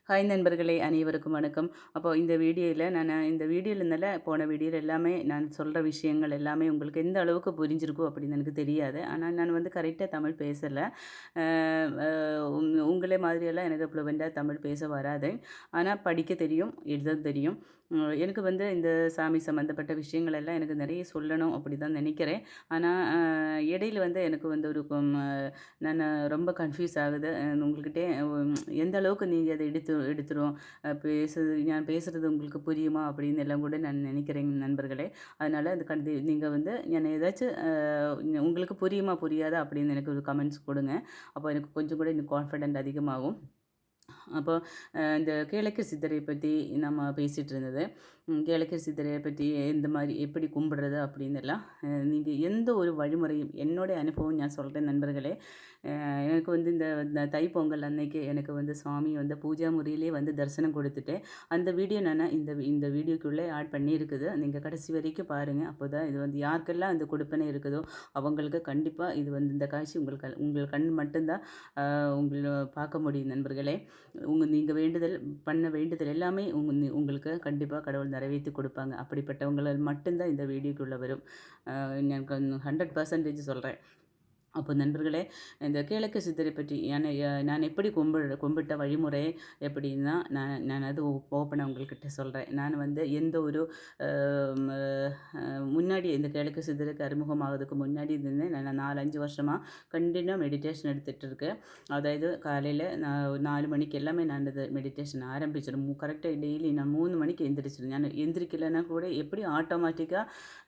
Hi நண்பர்களே அனைவருக்கும் வணக்கம். அப்போ இந்த வீடியோல போன வீடியோல எல்லாமே நான் சொல்ற விஷயங்கள் எல்லாமே உங்களுக்கு எந்த அளவுக்கு புரிஞ்சிருக்கும் அப்படின்னு எனக்கு தெரியாது. ஆனா நான் வந்து கரெக்ட்டா தமிழ் பேசல. அ அ உங்கள மாதிரியெல்லாம் எனக்கு ஃப்ளூவென்ட்டா தமிழ் பேச வராது. ஆனா படிக்க தெரியும், எழுத தெரியும். எனக்கு வந்து இந்த சாமி சம்மந்தப்பட்ட விஷயங்கள் எல்லாம் எனக்கு நிறைய சொல்லணும் அப்படி தான் நினைக்கிறேன். ஆனா இடையில வந்து எனக்கு வந்து ஒரு நானு ரொம்ப கன்ஃப்யூஸ் ஆகுது. உங்கள்கிட்ட எந்த அளவுக்கு நீங்க அத எடுத்துரும் நான் பேசுறது உங்களுக்கு புரியுமா? அப்படின்னு எல்லாம் கூட நான் நினைக்கிறேன் நண்பர்களே. அதனால அது நீங்க வந்து என்ன ஏதாச்சும் உங்களுக்கு புரியுமா? புரியாதா? அப்படின்னு எனக்கு ஒரு கமெண்ட்ஸ் குடுங்க. அப்போ எனக்கு கொஞ்சம் கூட இன்னும் கான்ஃபிடென்ட் அதிகமாகும். அப்போ இந்த கேளக்கு சித்தரை பத்தி நம்ம பேசிட்டு இருந்தது. கேளக்கு சித்தரை பத்தி எந்த மாரி எப்படி கும்பிடுறது அப்படின்னு எல்லாம் நீங்க எந்த ஒரு வழிமுறையும் என்னுடைய அனுபவம் நான் சொல்றேன் நண்பர்களே. எனக்கு வந்து இந்த இந்த தைப்பொங்கல் அன்னைக்கு எனக்கு வந்து சாமி வந்து பூஜா முறையிலே வந்து தரிசனம் கொடுத்துட்டு, அந்த வீடியோ நானு இந்த வீடியோக்குள்ளே ஆட் பண்ணியிருக்குது. நீங்க கடைசி வரைக்கும் பாருங்க. அப்போதான் இது வந்து யாருக்கெல்லாம் இந்த கொடுப்பினை இருக்குதோ, அவங்களுக்கு கண்டிப்பா இது வந்து இந்த காட்சி உங்கள் கண் மட்டும் தான் உங்கள பார்க்க முடியும் நண்பர்களே. நீங்க பண்ண வேண்டுதல் எல்லாமே உங்களுக்கு கண்டிப்பா கடவுள் நிறைவேத்தி கொடுப்பாங்க. அப்படிப்பட்டவங்கள மட்டும் தான் இந்த வீடியோக்குள்ள வரும். எனக்கு 100% சொல்றேன். அப்போ நண்பர்களே, இந்த கிழக்கு சித்தரை பற்றி நான் எப்படி கும்பிட்ட வழிமுறை எப்படின்னா, நான் அது ஓப்பனா உங்கள்கிட்ட சொல்றேன். நான் வந்து எந்த ஒரு அ ம அ முன்னாடி இந்த கிழக்கு சித்தருக்கு அறிமுகமாகறதுக்கு முன்னாடி இருந்தே நான் 4, 5 வருஷமா கன்டினியூவா மெடிடேஷன் எடுத்துட்டு இருக்கேன். அதாவது காலையில நான் 4 மணிக்கு எல்லாமே நான் இந்த மெடிடேஷன் ஆரம்பிச்சிடும். கரெக்ட்டா டெய்லி நான் 3 மணிக்கு எந்திரிச்சிருவேன். நான் எந்திரிக்கலன்னா கூட எப்படியும் ஆட்டோமேட்டிக்கா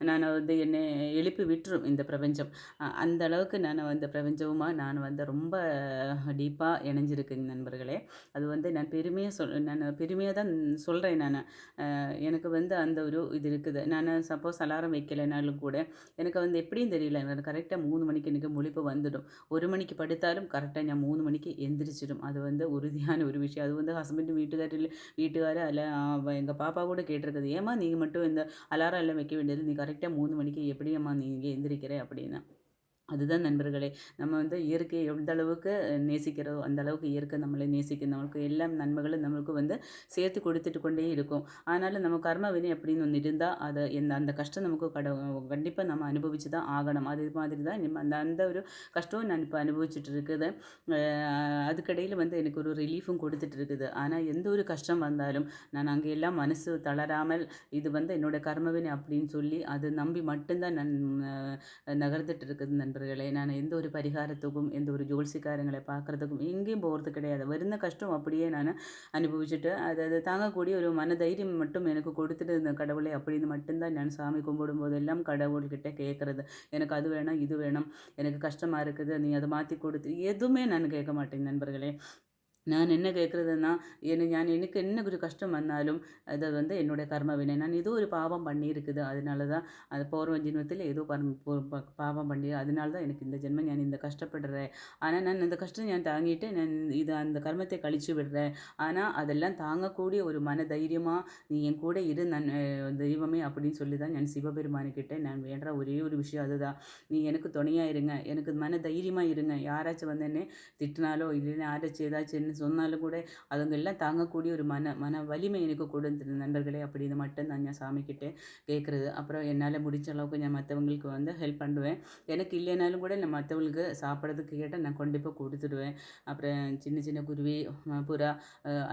நான் வந்து என்னை எழுப்பி விட்டுரும் இந்த பிரபஞ்சம். அந்த அளவுக்கு நான் வந்து பிரபஞ்சவுமா நான் வந்து ரொம்ப டீப்பா இணைஞ்சிருக்கேங்க நண்பர்களே. அது வந்து நான் பெருமையா தான் சொல்றேன் நானு. எனக்கு வந்து அந்த ஒரு இது இருக்குது. நானு சப்போஸ் அலாரம் வைக்கலைனாலும் கூட, எனக்கு வந்து எப்படின்னு தெரியல. எனக்கு கரெக்ட்டா 3 மணிக்கு எனக்கு முழிப்பு வந்துடும். 1 மணிக்கு படுத்தாலும் கரெக்ட்டா நான் 3 மணிக்கு எந்திரிச்சிடும். அது வந்து உறுதியான ஒரு விஷயம். அது வந்து ஹஸ்பண்ட் வீட்டுக்காரு அல்ல எங்க பாப்பா கூட கேட்டிருக்குது. "ஏம்மா நீங்க மட்டும் இந்த அலாரம் எல்லாம் வைக்க வேண்டியது, நீ கரெக்ட்டா 3 மணிக்கு எப்படியம்மா நீங்க எந்திரிக்கிற?" அப்படின்னு. அதுதான் நண்பர்களே. நம்ம வந்து இயற்கையை எந்த அளவுக்கு நேசிக்கிறோம், அந்த அளவுக்கு இயற்கை நம்மளை நேசிக்கும். நமக்கு எல்லா நன்மைகளும் நம்மளுக்கு வந்து சேர்த்து கொடுத்துட்டு கொண்டே இருக்கும். ஆனாலும் நம்ம கர்ம வினை அப்படின்னு ஒண்ணு இருந்தா, அந்த கஷ்டம் நமக்கு கண்டிப்பா நம்ம அனுபவிச்சு தான் ஆகணும். அது மாதிரி தான் அந்த அந்த ஒரு கஷ்டம் நான் இப்ப அனுபவிச்சுட்டு இருக்குது. அ அதுக்கிடையில வந்து எனக்கு ஒரு ரிலீஃபும் குடுத்துட்டு இருக்குது. ஆனா எந்த ஒரு கஷ்டம் வந்தாலும், நான் அங்கே எல்லாம் மனசு தளராமல், இது வந்து என்னோட கர்மவினை அப்படின்னு சொல்லி, அத நம்பி மட்டும் தான் நான் நகர்ந்துட்டு இருக்குது நண்பர்களே. நான் எந்த ஒரு பரிகாரத்துக்கும், எந்த ஒரு ஜோல்சிக்காரங்கள பார்க்கறதுக்கும் எங்கேயும் போறது கிடையாது. வருந்த கஷ்டம் அப்படியே நானு அனுபவிச்சுட்டு, அத அத தாங்கக்கூடிய ஒரு மனதைரியம் மட்டும் எனக்கு கொடுத்துட்டு இந்த கடவுளே அப்படின்னு மட்டும் தான் நான் சாமி கும்பிடும்போதெல்லாம் கடவுள்கிட்ட கேட்கறது. எனக்கு அது வேணும், இது வேணும், எனக்கு கஷ்டமா இருக்குது, நீ அத மாத்தி குடுத்து எதுவுமே நான் கேட்க மாட்டேன் நண்பர்களே. நான் என்ன கேட்குறதுன்னா, எனக்கு என்ன ஒரு கஷ்டம் வந்தாலும், அது வந்து என்னுடைய கர்ம வினை. நான் ஏதோ ஒரு பாவம் பண்ணியிருக்குது. அதனால தான் அது போன ஜென்மத்தில ஏதோ பரம் பொ ப பாவம் பண்ணி அதனால தான் எனக்கு இந்த ஜென்மம் நான் இந்த கஷ்டப்படுறேன். ஆனா, நான் இந்த கஷ்டம் நான் தாங்கிட்டு அந்த கர்மத்தை கழிச்சு விடுறேன். ஆனா, அதெல்லாம் தாங்கக்கூடிய ஒரு மன தைரியமா, "நீ என் கூட இரு தெய்வமே" அப்படின்னு சொல்லி தான் நான் சிவபெருமானுக்கிட்ட நான் வேண்டுற ஒரே ஒரு விஷயம் அதுதான். "நீ எனக்கு துணையா இருங்க. எனக்கு மன தைரியமா இருங்க. யாராச்சும் வந்து என்ன திட்டினாலோ, இல்லைன்னா யாராச்சும் ஏதாச்சும் என்ன சொன்னாலும் கூட, அதுங்க எல்லாம் தாங்கக்கூடிய ஒரு மன வலிமை எனக்கு கொடுங்க நண்பர்களே அப்படின்னு மட்டும் தான் நான் சாமிக்கிட்ட கேட்குறது. அப்புறம் என்னால முடிஞ்ச அளவுக்கு நான் மத்தவங்களுக்கு வந்து ஹெல்ப் பண்ணுவேன். எனக்கு இல்லைனாலும் கூட நான் மத்தவங்களுக்கு சாப்பிடறதுக்கு கேட்டா நான் கண்டிப்பா குடுத்துடுவேன். அப்புறம் சின்ன சின்ன குருவி, புறா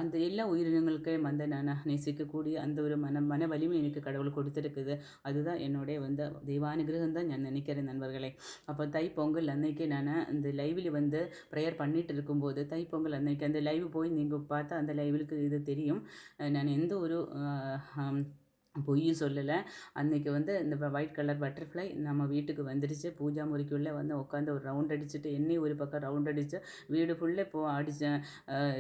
அந்த எல்லா உயிரினங்களுக்கும் வந்து நான் நேசிக்கக்கூடிய அந்த ஒரு மன வலிமை எனக்கு கடவுள் கொடுத்துருக்குது. அதுதான் என்னுடைய வந்து தெய்வானுகிரகம் தான் நான் நினைக்கிறேன் நண்பர்களே. அப்போ தைப்பொங்கல் அன்னைக்கு நானு இந்த லைவ்ல வந்து ப்ரேயர் பண்ணிட்டு இருக்கும்போது, தைப்பொங்கல் அன்னைக்கு அந்த லைவ் போய் நீங்க பார்த்தா அந்த லைவ்லுக்கு இது தெரியும். நான் எந்த ஒரு அம் பொய்யும் சொல்லல. அன்னைக்கு வந்து இந்த ஒயிட் கலர் பட்டர்ஃப்ளை நம்ம வீட்டுக்கு வந்துடுச்சு. பூஜா முறிக்குள்ள வந்து உட்காந்து ஒரு ரவுண்ட் அடிச்சுட்டு, என்னையும் ஒரு பக்கம் ரவுண்ட் அடிச்சு, வீடு ஃபுல்லா அடிச்சேன்.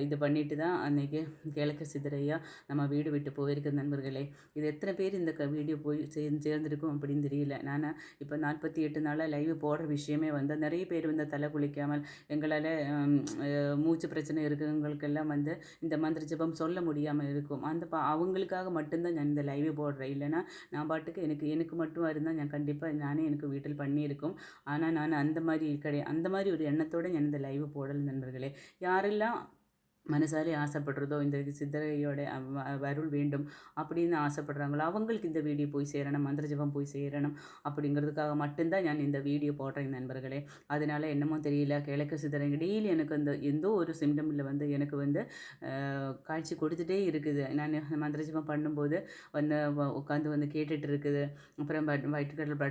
இது பண்ணிட்டு தான் அன்னைக்கு கிழக்கு சிதறையா நம்ம வீடு விட்டு போயிருக்குது நண்பர்களே. இது எத்தனை பேர் இந்த வீடியோ போய் சேர்ந்திருக்கும் அப்படின்னு தெரியல. நானு இப்ப 48 நாளா லைவ் போடுற விஷயமே வந்து நெறைய பேர் வந்து தல குளிக்காமல் எங்களால மூச்சு பிரச்சனை இருக்கிறவங்களுக்கெல்லாம் வந்து இந்த மந்திர ஜெபம் சொல்ல முடியாம இருக்கும். அவங்களுக்காக மட்டும் தான் நான் இந்த லைவே போடுறேன். இல்லைன்னா நான் பாட்டுக்கு எனக்கு எனக்கு மட்டும் இருந்தா நான் கண்டிப்பா நானே எனக்கு வீட்டில் பண்ணியிருக்கும். ஆனா நான் அந்த மாரி ஒரு எண்ணத்தோட நான் இந்த லைவ் போடல நண்பர்களே. யாரெல்லாம் மனசாலே ஆசைப்படுறதோ, இந்த சித்தரையோட அருள் வேண்டும் அப்படின்னு ஆசைப்படுறாங்களோ, அவங்களுக்கு இந்த வீடியோ போய் சேரணும், மந்திர ஜெபம் போய் சேரணும் அப்படிங்கிறதுக்காக மட்டும் தான் நான் இந்த வீடியோ போடுறேன் நண்பர்களே. அதனால என்னமோ தெரியல, கிழக்கு சித்தரைங்க டெய்லி எனக்கு அந்த எந்தோ ஒரு சிம்டம்ல வந்து எனக்கு வந்து காட்சி கொடுத்துட்டே இருக்குது. நான் மந்திர ஜெபம் பண்ணும்போது வந்து உட்காந்து வந்து கேட்டுட்டு இருக்குது. அப்புறம் ஒயிட் கலர்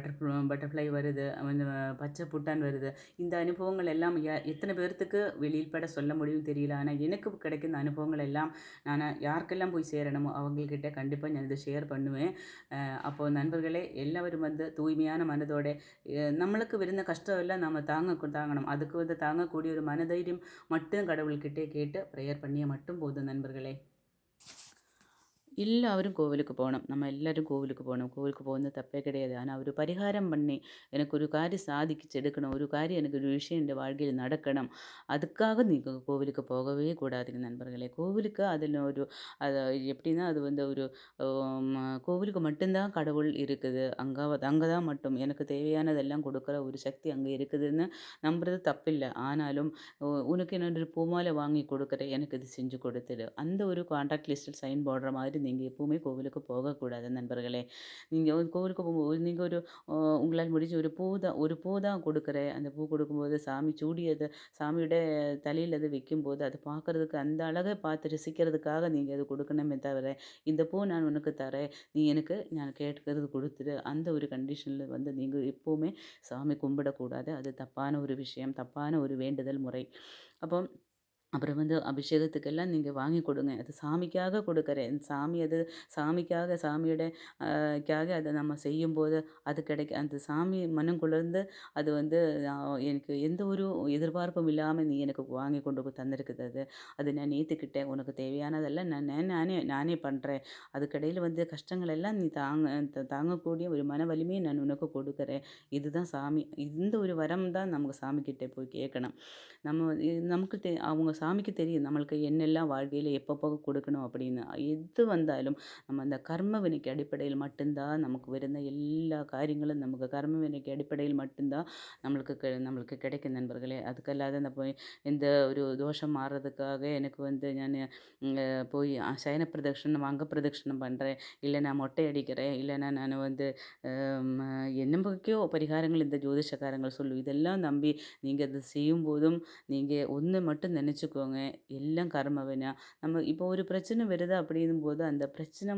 பட்டர்ஃப்ளை வருது, வந்து பச்சை புட்டான் வருது. இந்த அனுபவங்கள் எல்லாம் எத்தனை பேர்த்துக்கு வெளிப்பட சொல்ல முடியும்னு தெரியல. ஆனா எனக்கு கிடைக்கிற அனுபவங்கள் எல்லாம் நான் யாருக்கெல்லாம் போய் சேரணுமோ அவங்கக்கிட்ட கண்டிப்பா நான் இத ஷேர் பண்ணுவேன். அப்போ நண்பர்களே எல்லாரும் வந்து தூய்மையான மனதோட நம்மளுக்கு வருന്ന கஷ்டம் எல்லாம் நம்ம தாங்கணும். அதுக்கு வந்து தாங்கக்கூடிய ஒரு மனதைரியம் மட்டும் கடவுள்கிட்ட கேட்டு ப்ரேயர் பண்ணியா மட்டும் போதும் நண்பர்களே. எல்லாரும் கோவிலுக்கு போணும். நம்ம எல்லாரும் கோவிலுக்கு போணும். கோவிலுக்கு போகுന്നത് தப்பே கிடையாது. ஆனா ஒரு பரிகாரம் பண்ணி, எனக்கு ஒரு காரியம் சாதிச்செடுக்கணும். ஒரு காரியம் எனக்கு ஒரு விஷயம் என் வாழ்க்கையில் நடக்கணும். அதுக்காக நீங்க கோவிலுக்கு போகவே கூடாதுங்க நண்பர்களே. கோவிலுக்கு அதில ஒரு அது எப்படின்னா, அது வந்து ஒரு கோவிலுக்கு மட்டும் தான் கடவுள் இருக்குது. அங்க தான் மட்டும் எனக்கு தேவையானதெல்லாம் கொடுக்குற ஒரு சக்தி அங்க இருக்குதுன்னு நம்புறது தப்பில்ல. ஆனாலும் உனக்கு நான் ஒரு பூமாலை வாங்கி கொடுக்குறேன். எனக்கு இது செஞ்சு கொடுத்துடு. அந்த ஒரு கான்டாக்ட் லிஸ்ட்டில் சைன் போடுற மாதிரி நீங்க எப்பவுமே கோவிலுக்கு போகக்கூடாது நண்பர்களே. நீங்க ஒரு கோவிலுக்கு போகும்போது நீங்க ஒரு உங்களால் முடிஞ்ச ஒரு பூ தான் கொடுக்குறேன். அந்த பூ கொடுக்கும்போது சாமி சூடி அத சாமியோட தலையில அது வைக்கும்போது, அது பார்க்கறதுக்கு அந்த அழக பார்த்து ரசிக்கிறதுக்காக நீங்க அது கொடுக்கணுமே தவிர, இந்த பூ நான் உனக்கு தரேன். நீ எனக்கு நான் கேட்கறது குடுத்துரு. அந்த ஒரு கண்டிஷன்ல வந்து நீங்க எப்பவுமே சாமி கும்பிடக்கூடாது. அது தப்பான ஒரு விஷயம். தப்பான ஒரு வேண்டுதல் முறை. அப்போ அப்புறம் வந்து அபிஷேகத்துக்கெல்லாம் நீங்க வாங்கி கொடுங்க. அது சாமிக்காக கொடுக்குறேன். சாமி அது சாமிக்காக சாமியோட க்காக அத நம்ம செய்யும்போது, அது அந்த சாமி மனம் குளிர்ந்து அது வந்து எனக்கு எந்த ஒரு எதிர்பார்ப்பும் இல்லாம நீ எனக்கு வாங்கி கொண்டு போய் தந்திருக்குது அது. அது நான் ஏத்துக்கிட்டேன். உனக்கு தேவையானதெல்லாம் நானே பண்றேன். அதுக்கிடையில வந்து கஷ்டங்கள் எல்லாம் நீ தாங்கக்கூடிய ஒரு மன வலிமையை நான் உனக்கு கொடுக்குறேன். இதுதான் சாமி. இந்த ஒரு வரம் தான் நமக்கு சாமிகிட்ட போய் கேட்கணும். நம்ம நமக்கு அவங்க சாமிக்கு தெரியும் நம்மளுக்கு என்னெல்லாம் வாழ்க்கையில எப்பப்போ கொடுக்கணும் அப்படின்னு. எது வந்தாலும் நம்ம அந்த கர்ம வினைக்கு அடிப்படையில் மட்டும்தான் நமக்கு வருந்த எல்லா காரியங்களும் நமக்கு கர்ம வினைக்கு அடிப்படையில் மட்டும்தான் நம்மளுக்கு கிடைக்கும் நண்பர்களே. அதுக்கல்லாத அந்த போய் இந்த ஒரு தோஷம் மாறுறதுக்காக எனக்கு வந்து நான் போய் சயன பிரதட்சணம், அங்க பிரதட்சணம் பண்றேன். இல்ல நான் மொட்டை அடிக்கிறேன். இல்லன்னா நான் வந்து ம என்னமோக்கோ பரிகாரங்கள் இந்த ஜோதிஷக்காரங்கள் சொல்லும். இதெல்லாம் நம்பி நீங்க அத செய்யும்போதும் நீங்க ஒண்ணு மட்டும் நெனச்சுக்கோங்க. எல்லாம் கர்ம வினை. நம்ம இப்போ ஒரு பிரச்சனை வருது அப்படின்னும்போது, அந்த பிரச்சனை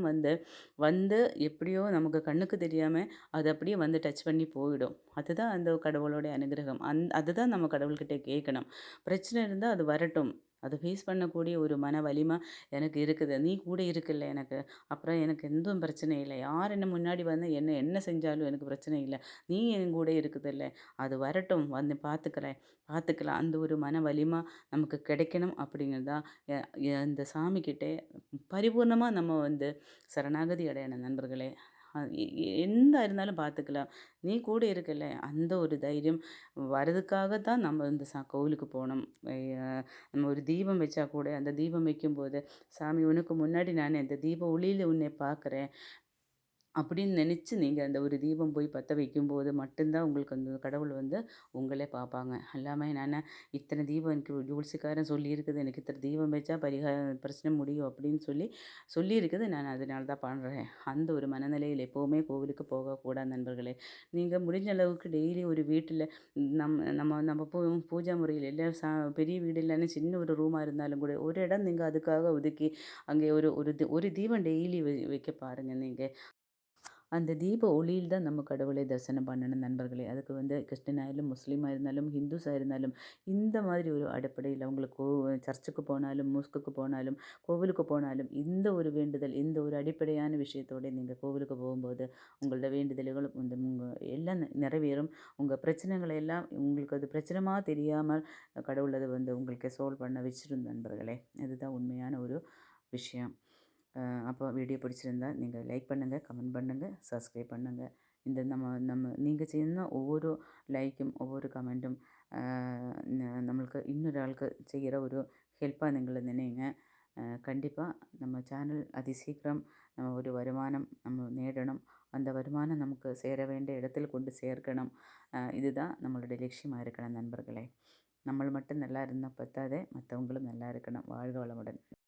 வந்து எப்படியோ நமக்கு கண்ணுக்கு தெரியாம, அது அப்படியே வந்து டச் பண்ணி போயிடும். அதுதான் அந்த கடவுளோட அனுகிரகம். அதுதான் நம்ம கடவுள்கிட்ட கேட்கணும். பிரச்சனை இருந்தா அது வரட்டும். அத ஃபேஸ் பண்ணக்கூடிய ஒரு மன வலிமை எனக்கு இருக்குது. நீ கூட இருக்கல்ல எனக்கு. அப்புறம் எனக்கு எந்தும் பிரச்சனை இல்ல. யார் என்ன முன்னாடி வந்து என்ன செஞ்சாலும் எனக்கு பிரச்சனை இல்ல. நீ என் கூட இருக்குதுல்ல. அது வரட்டும். வந்து பார்த்துக்கலாம். அந்த ஒரு மன வலிமை நமக்கு கிடைக்கணும் அப்படிங்கிறது தான் இந்த சாமிக்கிட்ட பரிபூர்ணமா நம்ம வந்து சரணாகதி அடையணும் நண்பர்களே. எந்த இருந்தாலும் பார்த்துக்கலாம். நீ கூட இருக்கல்ல. அந்த ஒரு தைரியம் வரதுக்காக தான் நம்ம இந்த கோவிலுக்கு போணும். நம்ம ஒரு தீபம் வச்சா கூட, அந்த தீபம் வைக்கும்போது, "சாமி உனக்கு முன்னாடி நான் இந்த தீப ஒளியில உன்னை பார்க்குறேன்." அப்படின்னு நினைச்சு நீங்க அந்த ஒரு தீபம் போய் பத்த வைக்கும்போது மட்டும்தான் உங்களுக்கு அந்த கடவுள் வந்து உங்களே பார்ப்பாங்க. எல்லாமே நானு இத்தனை தீபம் எனக்கு ஜோசியக்காரன் சொல்லியிருக்குது. எனக்கு இத்தனை தீபம் வச்சா பிரச்சனை முடியும் அப்படின்னு சொல்லியிருக்குது. நான் அதனால தான் பண்றேன். அந்த ஒரு மனநிலையில் எப்பவுமே கோவிலுக்கு போகக்கூடாது நண்பர்களே. நீங்க முடிஞ்ச அளவுக்கு டெய்லி ஒரு வீட்டில நம்ம நம்ம நம்ம பூஜா முறையில் எல்லாம் பெரிய வீடு இல்லைன்னா சின்ன ஒரு ரூமா இருந்தாலும் கூட ஒரு இடம் நீங்க அதுக்காக ஒதுக்கி அங்கே ஒரு தீபம் டெய்லி வைக்க பாருங்க நீங்க. அந்த தீப ஒளியில் தான் நம்ம கடவுளை தரிசனம் பண்ணணும் நண்பர்களே. அதுக்கு வந்து கிறிஸ்டினாയാലും, முஸ்லீமா இருந்தாலும், ஹிந்துஸா இருந்தாலும், இந்த மாதிரி ஒரு அடிப்படையில் அவங்களுக்கு சர்ச்சுக்கு போனாலும், மோஸ்குக்கு போனாலும், கோவிலுக்கு போனாலும், இந்த ஒரு வேண்டுதல், இந்த ஒரு அடிப்படையான விஷயத்தோட நீங்க கோவிலுக்கு போகும்போது, உங்களோட வேண்டுதல்களும் வந்து எல்லாம் நிறைவேறும். உங்க பிரச்சனைகளை எல்லாம் உங்களுக்கு அது பிரச்சனமா தெரியாமல் கடவுள் அது வந்து உங்களுக்கு சால்வ் பண்ண வச்சிரும் நண்பர்களே. இதுதான் உண்மையான ஒரு விஷயம். அப்போ வீடியோ பிடிச்சிருந்தா நீங்கள் லைக் பண்ணுங்கள், கமெண்ட் பண்ணுங்கள், சப்ஸ்கிரைப் பண்ணுங்கள். இந்த நம்ம நம்ம நீங்கள் ചെയ്യുന്ന ஒவ்வொரு லைக்கும் ஒவ்வொரு கமெண்ட்டும் நம்மளுக்கு இன்னொராளுக்கு செய்கிற ஒரு ஹெல்ப்பாக നിങ്ങൾ நினைங்க. கண்டிப்பாக நம்ம சேனல் அதிசீக்கிரம் நம்ம ஒரு வருமானம் நம்ம நேடணும். அந்த வருமானம் நமக்கு சேர வேண்டிய இடத்தில் கொண்டு சேர்க்கணும். இதுதான் நம்மளுடைய லட்சியமாக இருக்கணும் நண்பர்களே. நம்ம மட்டும் நல்லா இருந்தால் பத்தாது, மற்றவங்களும் நல்லா இருக்கணும். வாழ்க வளமுடன்.